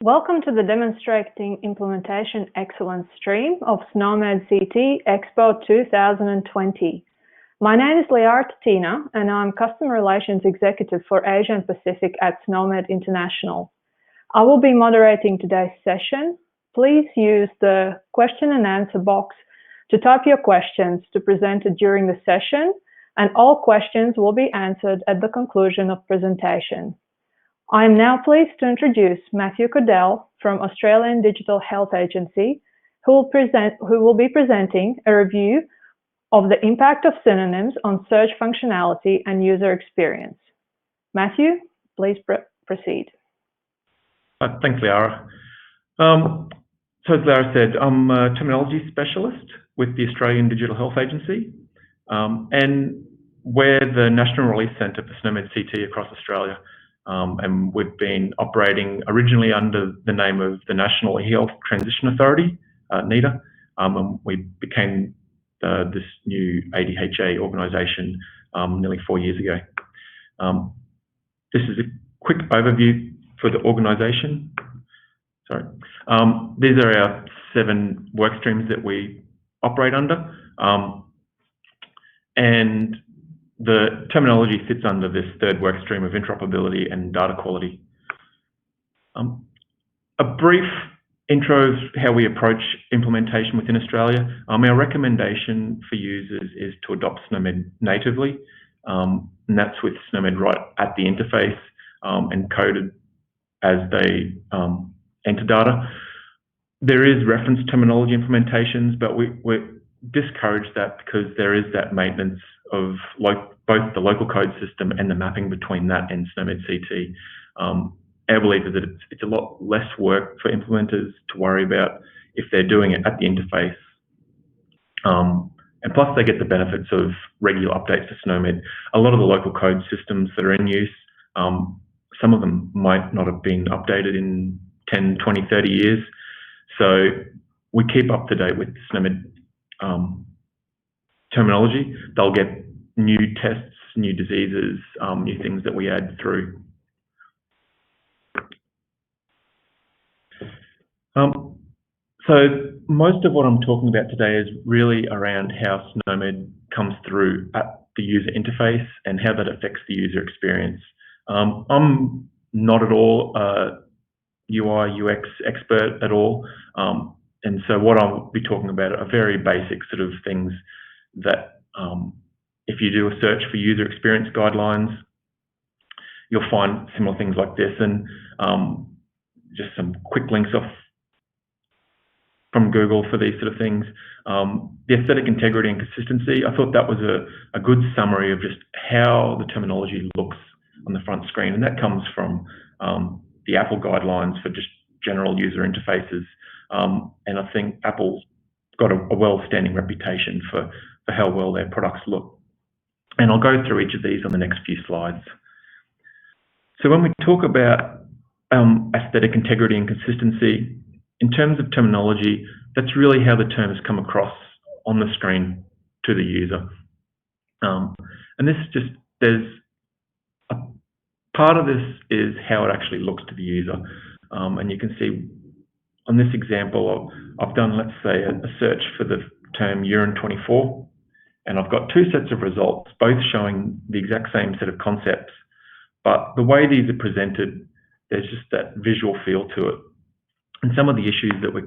Welcome to the Demonstrating Implementation Excellence stream of SNOMED CT Expo 2020. My name is Liara Tatina and I'm Customer Relations Executive for Asia and Pacific at SNOMED International. I will be moderating today's session. Please use the question and answer box to type your questions to present it during the session, and all questions will be answered at the conclusion of presentation. I am now pleased to introduce Matthew Cordell from Australian Digital Health Agency, who will be presenting a review of the impact of synonyms on search functionality and user experience. Matthew, please proceed. Thanks, Liara. So as Liara said, I'm a terminology specialist with the Australian Digital Health Agency, and we're the National Release Centre for SNOMED CT across Australia. And we've been operating originally under the name of the National Health Transition Authority, NETA, and we became this new ADHA organisation nearly 4 years ago. This is a quick overview for the organisation. Sorry. These are our 7 work streams that we operate under, and the terminology sits under this 3rd work stream of interoperability and data quality. A brief intro of how we approach implementation within Australia. Our recommendation for users is to adopt SNOMED natively, and that's with SNOMED right at the interface and coded as they enter data. There is reference terminology implementations, but we discourage that because there is that maintenance of both the local code system and the mapping between that and SNOMED CT. Our belief is that it's a lot less work for implementers to worry about if they're doing it at the interface. And plus they get the benefits of regular updates to SNOMED. A lot of the local code systems that are in use, some of them might not have been updated in 10, 20, 30 years. So we keep up to date with SNOMED terminology. They'll get new tests, new diseases, new things that we add through. So most of what I'm talking about today is really around how SNOMED comes through at the user interface and how that affects the user experience. I'm not at all a UI, UX expert at all. And so what I'll be talking about are very basic sort of things that if you do a search for user experience guidelines, you'll find similar things like this, and just some quick links off from Google for these sort of things. The aesthetic integrity and consistency, I thought that was a good summary of just how the terminology looks on the front screen, and that comes from the Apple guidelines for just general user interfaces. And I think Apple's got a well-standing reputation for how well their products look. And I'll go through each of these on the next few slides. So when we talk about aesthetic integrity and consistency, in terms of terminology, that's really how the terms come across on the screen to the user. And this is just, there's a part of this is how it actually looks to the user. And you can see on this example, I've done, let's say, a search for the term urine 24, and I've got 2 sets of results, both showing the exact same set of concepts. But the way these are presented, there's just that visual feel to it. And some of the issues that we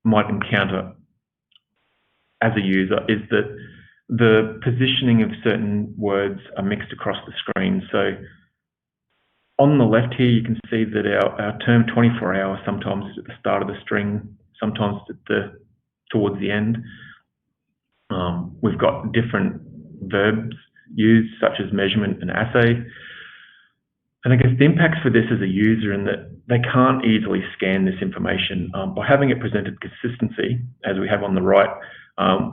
might encounter as a user is that the positioning of certain words are mixed across the screen. So on the left here, you can see that our term 24-hour sometimes is at the start of the string, sometimes towards the end. We've got different verbs used, such as measurement and assay. And I guess the impacts for this as a user in that they can't easily scan this information. By having it presented consistency, as we have on the right,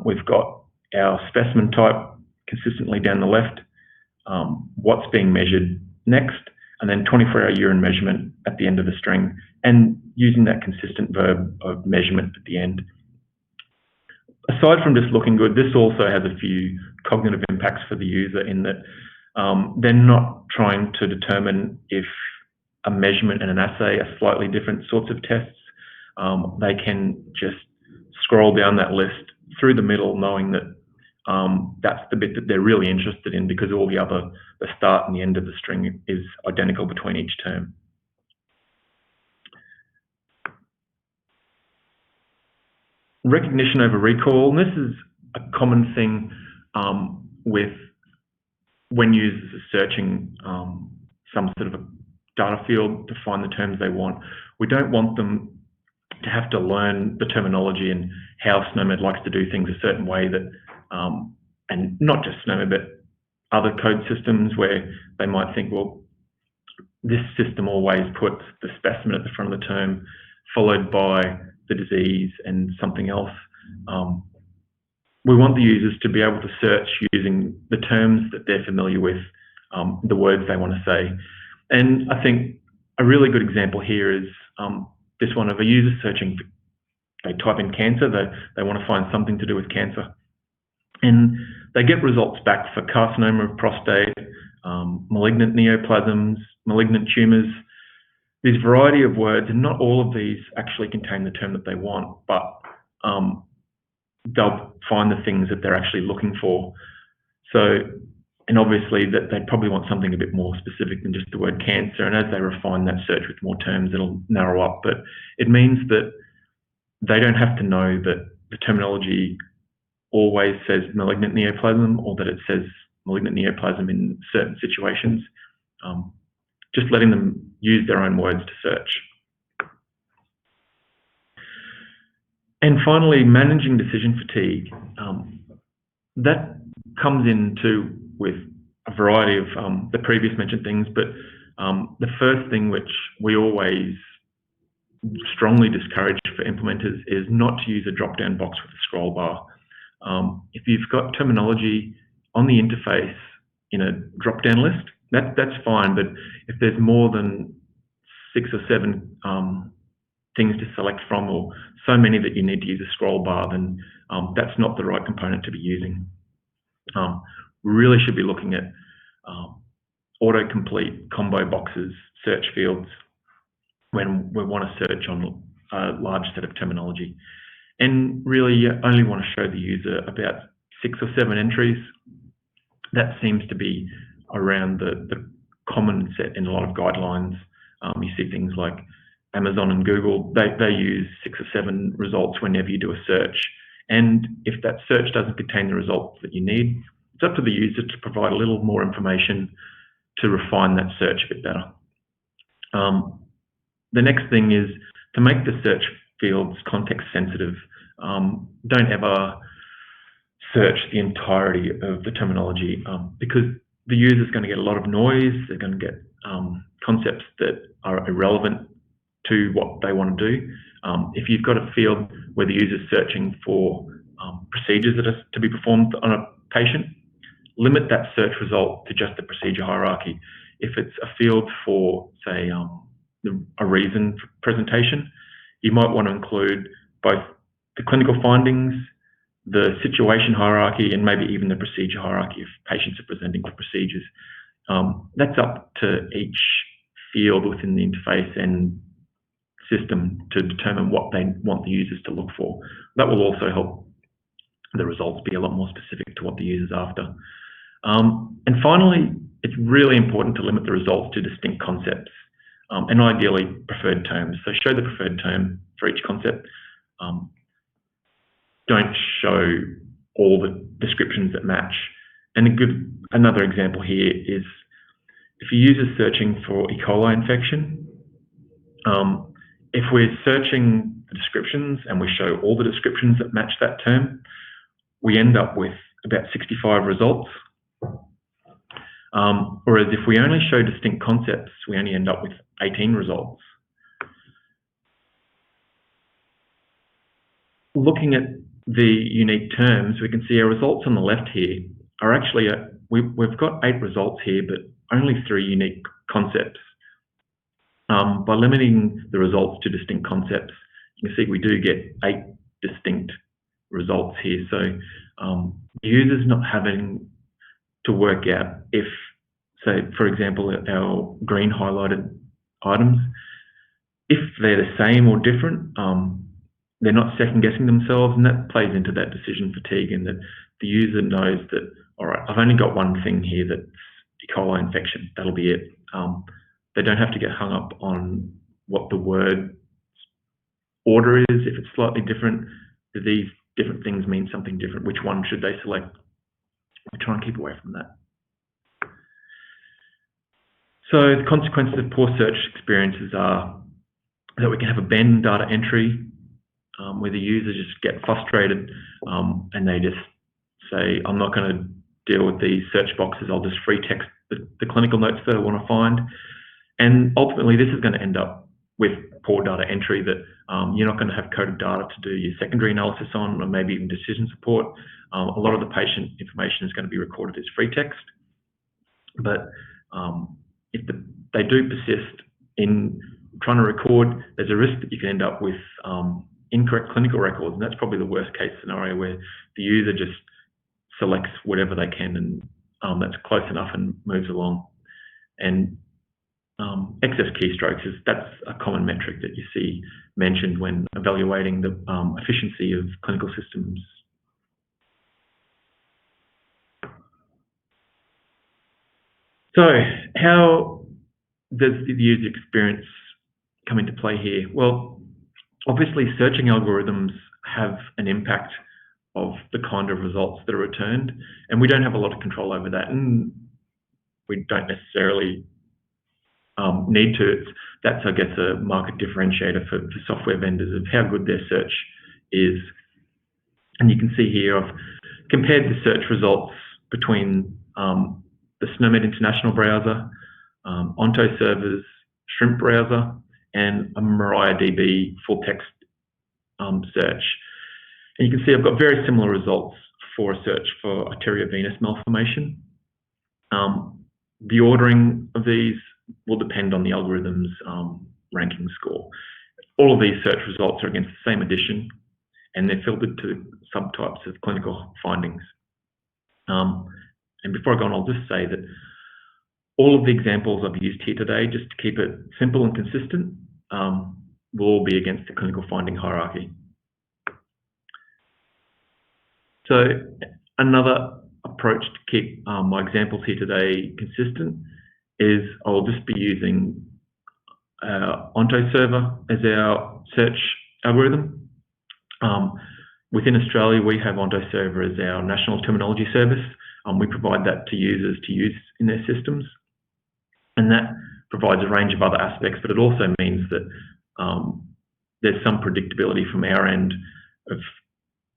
we've got our specimen type consistently down the left, what's being measured next, and then 24-hour urine measurement at the end of the string, and using that consistent verb of measurement at the end. Aside from just looking good, this also has a few cognitive impacts for the user in that they're not trying to determine if a measurement and an assay are slightly different sorts of tests. They can just scroll down that list through the middle, knowing that that's the bit that they're really interested in, because all the start and the end of the string is identical between each term. Recognition over recall, and this is a common thing with when users are searching some sort of a data field to find the terms they want. We don't want them to have to learn the terminology and how SNOMED likes to do things a certain way, that and not just SNOMED, but other code systems where they might think, well, this system always puts the specimen at the front of the term, followed by the disease and something else. We want the users to be able to search using the terms that they're familiar with, the words they want to say. And I think a really good example here is this one of a user searching for, they type in cancer, they want to find something to do with cancer. And they get results back for carcinoma of prostate, malignant neoplasms, malignant tumours, this variety of words, and not all of these actually contain the term that they want, but they'll find the things that they're actually looking for. So, and obviously that they probably want something a bit more specific than just the word cancer, and as they refine that search with more terms, it'll narrow up. But it means that they don't have to know that the terminology always says malignant neoplasm, or that it says malignant neoplasm in certain situations. Just letting them use their own words to search. And finally, managing decision fatigue. That comes into with a variety of the previous mentioned things, but the first thing which we always strongly discourage for implementers is not to use a drop-down box with a scroll bar. If you've got terminology on the interface in a drop-down list, that's fine, but if there's more than 6 or 7 things to select from, or so many that you need to use a scroll bar, then that's not the right component to be using. We really should be looking at autocomplete combo boxes, search fields, when we want to search on a large set of terminology. And really, you only want to show the user about 6 or 7 entries. That seems to be around the common set in a lot of guidelines. You see things like Amazon and Google, they use 6 or 7 results whenever you do a search. And if that search doesn't contain the results that you need, it's up to the user to provide a little more information to refine that search a bit better. The next thing is to make the search fields context sensitive. Don't ever search the entirety of the terminology because the user is going to get a lot of noise. They're going to get concepts that are irrelevant to what they want to do. If you've got a field where the user is searching for procedures that are to be performed on a patient, limit that search result to just the procedure hierarchy. If it's a field for, say, a reason for presentation, you might want to include both the clinical findings, the situation hierarchy, and maybe even the procedure hierarchy if patients are presenting for procedures. That's up to each field within the interface and system to determine what they want the users to look for. That will also help the results be a lot more specific to what the user's after. And finally, it's really important to limit the results to distinct concepts and ideally preferred terms. So show the preferred term for each concept. Don't show all the descriptions that match. And another example here is if a user's searching for E. coli infection, if we're searching the descriptions and we show all the descriptions that match that term, we end up with about 65 results. Whereas if we only show distinct concepts, we only end up with 18 results. Looking at the unique terms, we can see our results on the left here are actually, we've got 8 results here, but only 3 unique concepts. By limiting the results to distinct concepts, you can see we do get 8 distinct results here. So the user's not having to work out if, say, for example, our green highlighted items. If they're the same or different, they're not second-guessing themselves, and that plays into that decision fatigue, and that the user knows that, all right, I've only got one thing here that's E. coli infection, that'll be it. They don't have to get hung up on what the word order is. If it's slightly different, do these different things mean something different? Which one should they select? We try and keep away from that. So the consequences of poor search experiences are that we can have abandoned data entry, where the users just get frustrated and they just say, I'm not going to deal with these search boxes, I'll just free text the clinical notes that I want to find. And ultimately, this is going to end up with poor data entry that you're not going to have coded data to do your secondary analysis on, or maybe even decision support. A lot of the patient information is going to be recorded as free text. But if they do persist in trying to record, there's a risk that you can end up with incorrect clinical records, and that's probably the worst case scenario, where the user just selects whatever they can and that's close enough and moves along. And excess keystrokes, that's a common metric that you see mentioned when evaluating the efficiency of clinical systems. So how does the user experience come into play here? Well, obviously searching algorithms have an impact of the kind of results that are returned, and we don't have a lot of control over that, and we don't necessarily need to. That's, I guess, a market differentiator for software vendors of how good their search is. And you can see here I've compared the search results between the SNOMED International browser, Onto Server's Shrimp browser, and a MariaDB full text search. And you can see I've got very similar results for a search for arteriovenous malformation. The ordering of these will depend on the algorithm's ranking score. All of these search results are against the same edition, and they're filtered to subtypes of clinical findings. And before I go on, I'll just say that all of the examples I've used here today, just to keep it simple and consistent, will all be against the clinical finding hierarchy. So another approach to keep my examples here today consistent is I'll just be using Onto Server as our search algorithm. Within Australia, we have Onto Server as our national terminology service. We provide that to users to use in their systems. And that provides a range of other aspects, but it also means that there's some predictability from our end of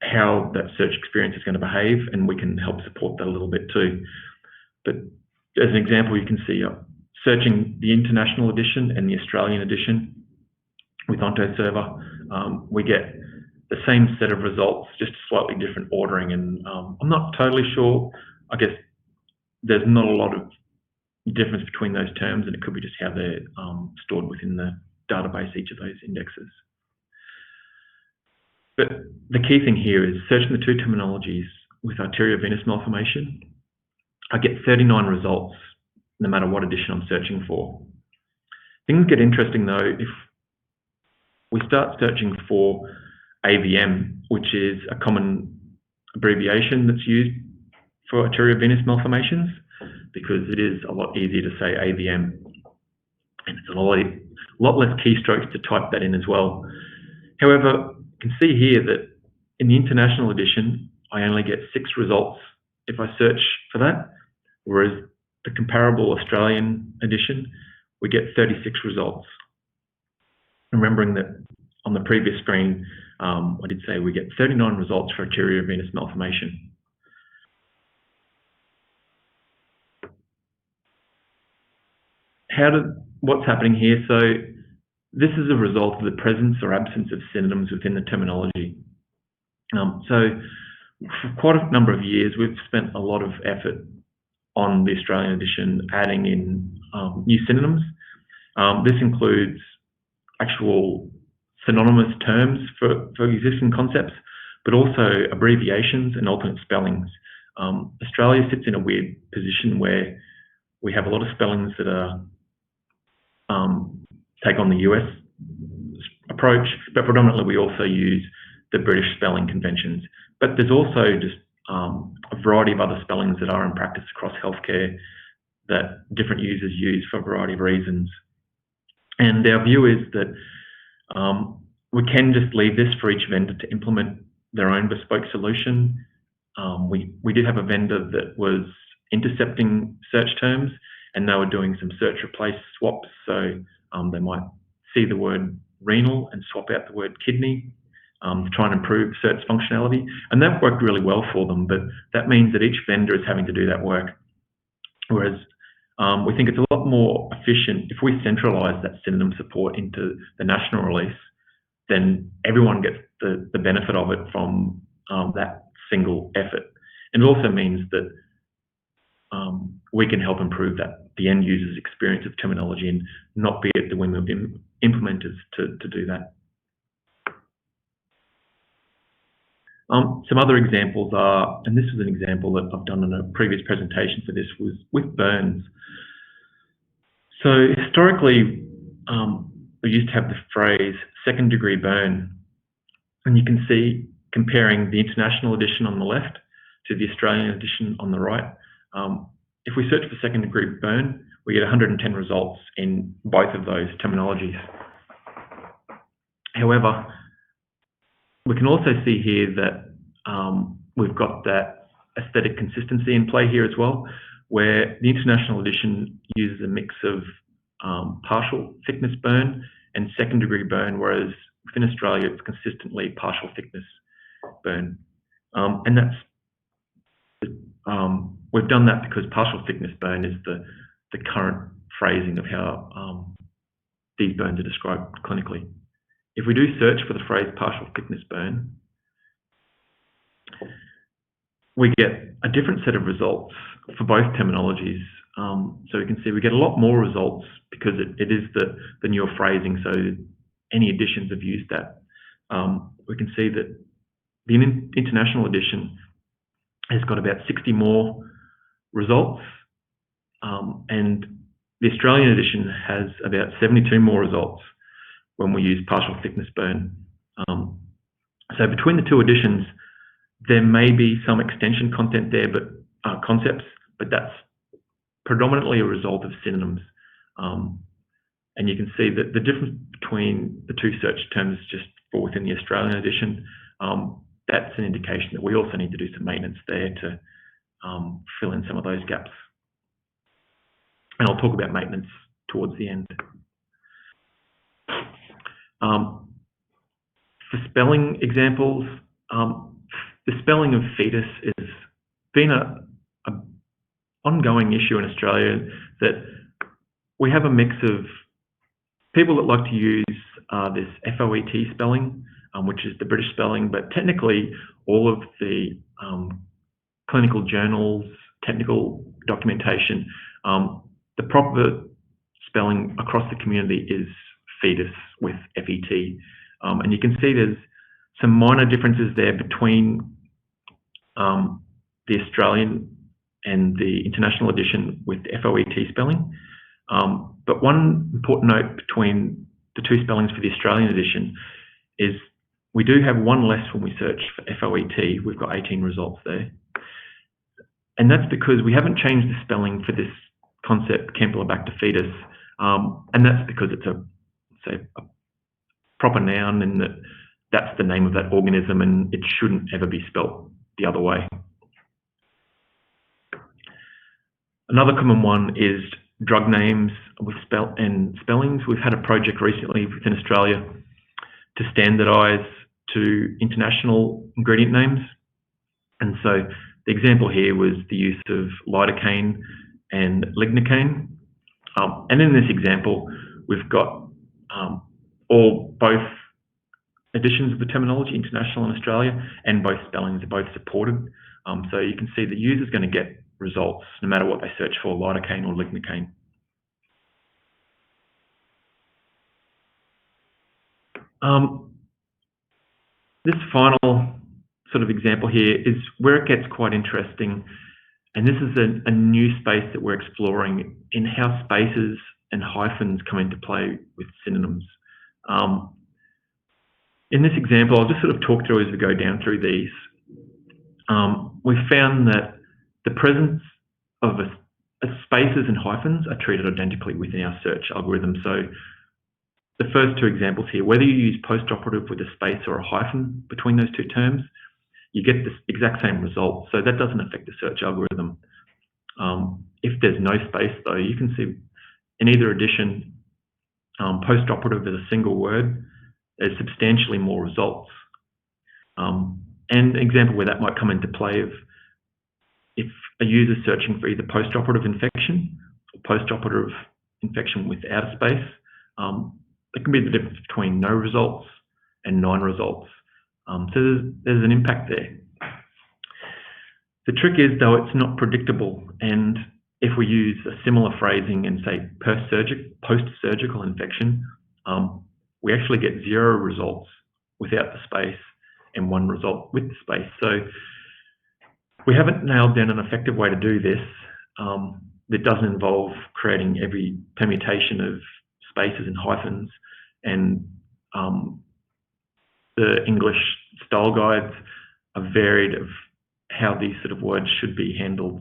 how that search experience is going to behave, and we can help support that a little bit too. But as an example, you can see searching the international edition and the Australian edition with Onto Server, we get the same set of results, just slightly different ordering. And I'm not totally sure. I guess there's not a lot of difference between those terms, and it could be just how they're stored within the database, each of those indexes. But the key thing here is searching the two terminologies with arteriovenous malformation. I get 39 results no matter what edition I'm searching for. Things get interesting though if we start searching for AVM, which is a common abbreviation that's used for arteriovenous malformations, because it is a lot easier to say AVM, and it's a lot less keystrokes to type that in as well. However, you can see here that in the international edition, I only get 6 results if I search for that, whereas the comparable Australian edition, we get 36 results. Remembering that on the previous screen, I did say we get 39 results for arteriovenous malformation. What's happening here? So this is a result of the presence or absence of synonyms within the terminology. So for quite a number of years, we've spent a lot of effort on the Australian edition, adding in new synonyms. This includes actual synonymous terms for existing concepts, but also abbreviations and alternate spellings. Australia sits in a weird position where we have a lot of spellings that are take on the US approach, but predominantly we also use the British spelling conventions. But there's also just a variety of other spellings that are in practice across healthcare that different users use for a variety of reasons. And our view is that we can just leave this for each vendor to implement their own bespoke solution. We did have a vendor that was intercepting search terms, and they were doing some search replace swaps. So they might see the word renal and swap out the word kidney to try and improve search functionality. And that worked really well for them, but that means that each vendor is having to do that work. Whereas we think it's a lot more efficient if we centralize that synonym support into the national release, then everyone gets the benefit of it from that single effort. And it also means that we can help improve the end user's experience of terminology and not be at the whim of implementers to do that. Some other examples are, and this is an example that I've done in a previous presentation for this, was with burns. So historically, we used to have the phrase second degree burn, and you can see comparing the international edition on the left to the Australian edition on the right. If we search for second degree burn, we get 110 results in both of those terminologies. However, we can also see here that we've got that aesthetic consistency in play here as well, where the international edition uses a mix of partial thickness burn and second degree burn, whereas within Australia it's consistently partial thickness burn. And that's we've done that because partial thickness burn is the current phrasing of how these burns are described clinically. If we do search for the phrase partial thickness burn, we get a different set of results for both terminologies. So we can see we get a lot more results because it is the newer phrasing, so any editions have used that. We can see that the international edition has got about 60 more results, and the Australian edition has about 72 more results when we use partial thickness burn. So between the two editions, there may be some extension content there, but concepts, but that's predominantly a result of synonyms. And you can see that the difference between the two search terms just for within the Australian edition, that's an indication that we also need to do some maintenance there to fill in some of those gaps. And I'll talk about maintenance towards the end. For spelling examples, the spelling of fetus has been an ongoing issue in Australia, that we have a mix of people that like to use this FOET spelling, which is the British spelling, but technically all of the clinical journals, technical documentation, the proper spelling across the community is fetus with FET. And you can see there's some minor differences there between the Australian and the international edition with the FOET spelling. But one important note between the two spellings for the Australian edition is we do have one less when we search for FOET. We've got 18 results there. And that's because we haven't changed the spelling for this concept, Campylobacter fetus. And that's because it's a proper noun, and that's the name of that organism, and it shouldn't ever be spelt the other way. Another common one is drug names with spellings. We've had a project recently within Australia to standardise to international ingredient names. And so the example here was the use of lidocaine and lignocaine. And in this example, we've got both editions of the terminology, international and Australia, and both spellings are both supported. So you can see the user's going to get results no matter what they search for, lidocaine or lignocaine. This final sort of example here is where it gets quite interesting, and this is a new space that we're exploring in how spaces and hyphens come into play with synonyms. In this example, I'll just sort of talk through as we go down through these. We found that the presence of spaces and hyphens are treated identically within our search algorithm. So the first two examples here, whether you use post-operative with a space or a hyphen between those two terms, you get the exact same result. So that doesn't affect the search algorithm. If there's no space though, you can see in either edition, post-operative is a single word, there's substantially more results. And an example where that might come into play of if a user is searching for either post-operative infection or post-operative infection without a space, it can be the difference between no results and 9 results. So there's an impact there. The trick is, though, it's not predictable, and if we use a similar phrasing and say post-surgical infection, we actually get 0 results without the space and 1 result with the space. So we haven't nailed down an effective way to do this that doesn't involve creating every permutation of spaces and hyphens, and the English style guides are varied of how these sort of words should be handled.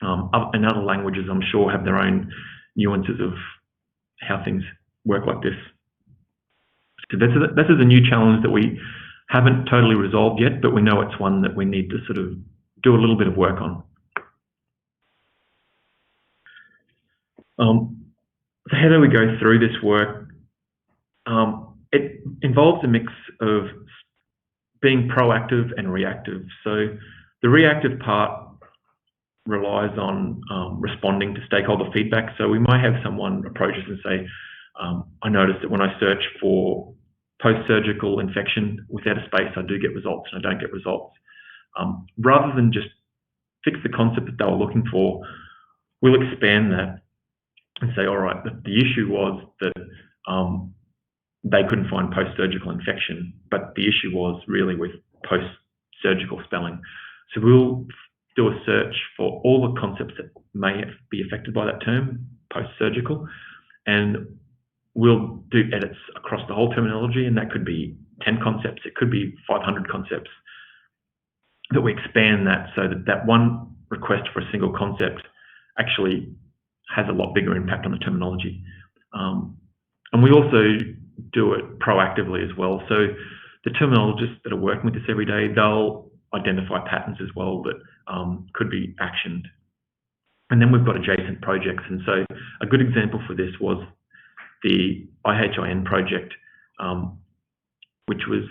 And other languages, I'm sure, have their own nuances of how things work like this. So this is a new challenge that we haven't totally resolved yet, but we know it's one that we need to sort of do a little bit of work on. So how do we go through this work? It involves a mix of being proactive and reactive. So the reactive part relies on responding to stakeholder feedback. So we might have someone approach us and say, I noticed that when I search for post-surgical infection without a space, I do get results and I don't get results. Rather than just fix the concept that they were looking for, we'll expand that and say, all right, the issue was that they couldn't find post-surgical infection, but the issue was really with post-surgical spelling. So we'll do a search for all the concepts that may be affected by that term, post-surgical, and we'll do edits across the whole terminology, and that could be 10 concepts, it could be 500 concepts, that we expand that so that that one request for a single concept actually has a lot bigger impact on the terminology. And we also do it proactively as well. So the terminologists that are working with this every day, they'll identify patterns as well that could be actioned. And then we've got adjacent projects. And so a good example for this was the IHIN project, which was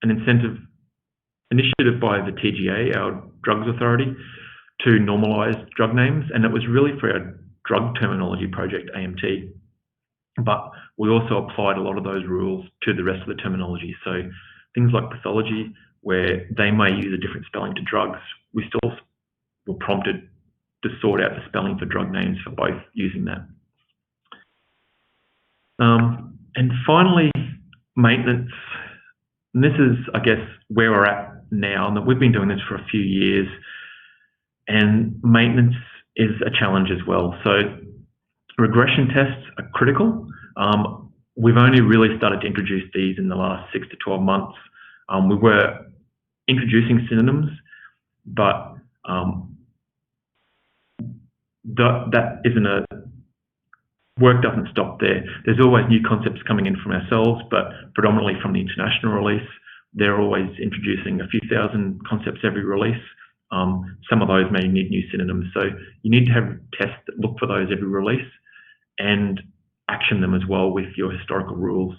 an initiative by the TGA, our drugs authority, to normalise drug names. And it was really for our drug terminology project, AMT. But we also applied a lot of those rules to the rest of the terminology. So things like pathology, where they may use a different spelling to drugs, we still were prompted to sort out the spelling for drug names for both using that. And finally, maintenance. And this is, I guess, where we're at now. And we've been doing this for a few years, and maintenance is a challenge as well. So regression tests are critical. We've only really started to introduce these in the last 6 to 12 months. We were introducing synonyms, but that isn't a work doesn't stop there. There's always new concepts coming in from ourselves, but predominantly from the international release. They're always introducing a few thousand concepts every release. Some of those may need new synonyms. So you need to have tests that look for those every release and action them as well with your historical rules.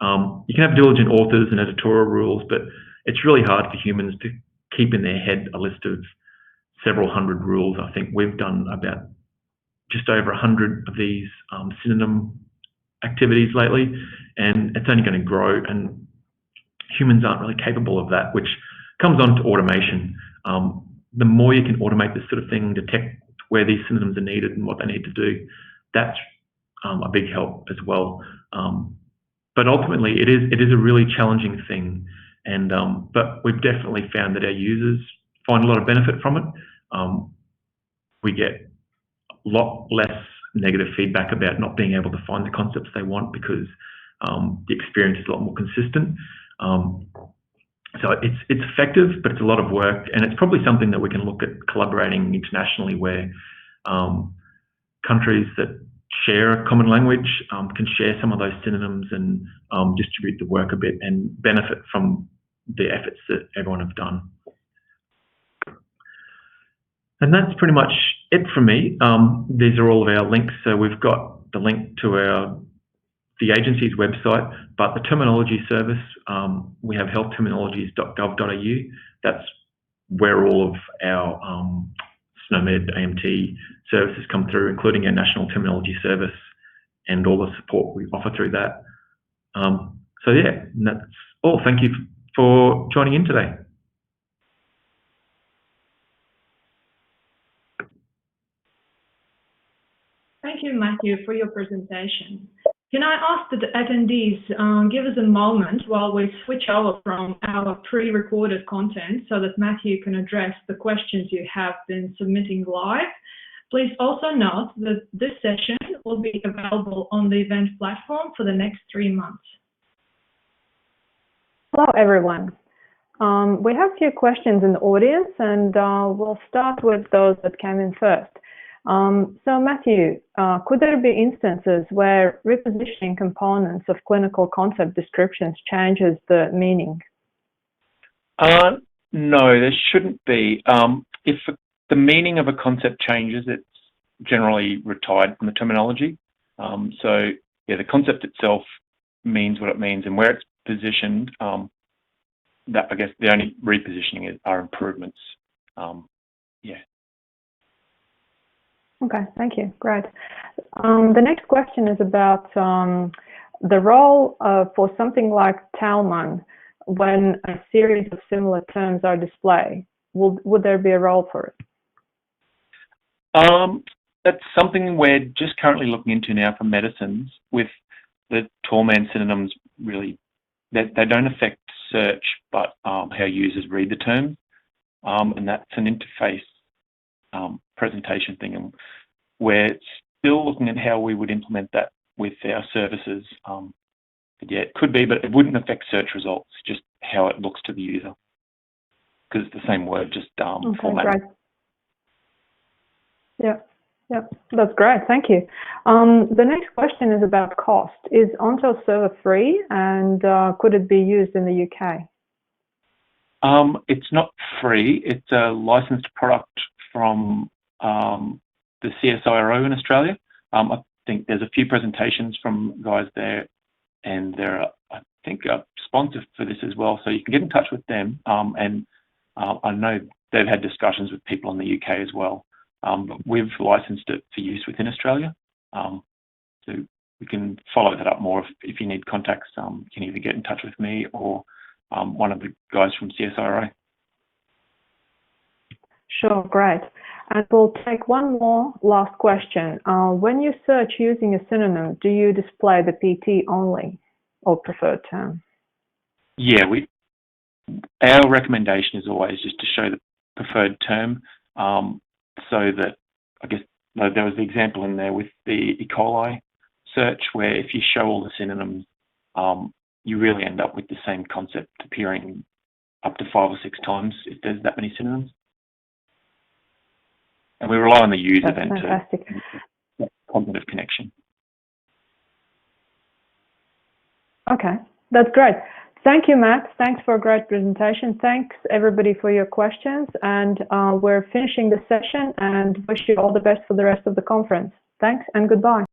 You can have diligent authors and editorial rules, but it's really hard for humans to keep in their head a list of several hundred rules. I think we've done about just over 100 of these synonym activities lately, and it's only going to grow, and humans aren't really capable of that, which comes on to automation. The more you can automate this sort of thing, detect where these synonyms are needed and what they need to do, that's a big help as well. But ultimately, it is a really challenging thing, and but we've definitely found that our users find a lot of benefit from it. We get a lot less negative feedback about not being able to find the concepts they want because the experience is a lot more consistent. So it's effective, but it's a lot of work, and it's probably something that we can look at collaborating internationally, where countries that share a common language can share some of those synonyms and distribute the work a bit and benefit from the efforts that everyone have done. And that's pretty much it from me. These are all of our links. So we've got the link to the agency's website, but the terminology service, we have healthterminologies.gov.au. That's where all of our SNOMED AMT services come through, including our national terminology service and all the support we offer through that. So yeah, that's all. Thank you for joining in today. Thank you, Matthew, for your presentation. Can I ask that the attendees give us a moment while we switch over from our pre-recorded content so that Matthew can address the questions you have been submitting live. Please also note that this session will be available on the event platform for the next 3 months. Hello, everyone. We have a few questions in the audience, and we'll start with those that came in first. So Matthew, could there be instances where repositioning components of clinical concept descriptions changes the meaning? No, there shouldn't be. If the meaning of a concept changes, it's generally retired from the terminology. So yeah, the concept itself means what it means, and where it's positioned, that I guess the only repositioning are improvements. Yeah. Okay, thank you. Great. The next question is about the role for something like Talman when a series of similar terms are displayed. Would there be a role for it? That's something we're just currently looking into now for medicines, with the Talman synonyms. Really, they don't affect search, but how users read the term, and that's an interface presentation thing, and we're still looking at how we would implement that with our services. But yeah, it could be, but it wouldn't affect search results, just how it looks to the user, because it's the same word, just format. Great. Yeah, that's great. Thank you. The next question is about cost. Is Onto server free, and could it be used in the UK? It's not free. It's a licensed product from the CSIRO in Australia. I think there's a few presentations from guys there, and they're, I think, a sponsor for this as well. So you can get in touch with them, and I know they've had discussions with people in the UK as well. But we've licensed it for use within Australia. So we can follow that up more if you need contacts. You can either get in touch with me or one of the guys from CSIRO. Sure, great. And we'll take one more last question. When you search using a synonym, do you display the PT only or preferred term? Yeah, our recommendation is always just to show the preferred term, so that, I guess, there was the example in there with the E. coli search, where if you show all the synonyms, you really end up with the same concept appearing up to 5 or 6 times if there's that many synonyms. And we rely on the user then to cognitive connection. Okay, that's great. Thank you, Matt. Thanks for a great presentation. Thanks, everybody, for your questions. And we're finishing the session and wish you all the best for the rest of the conference. Thanks and goodbye.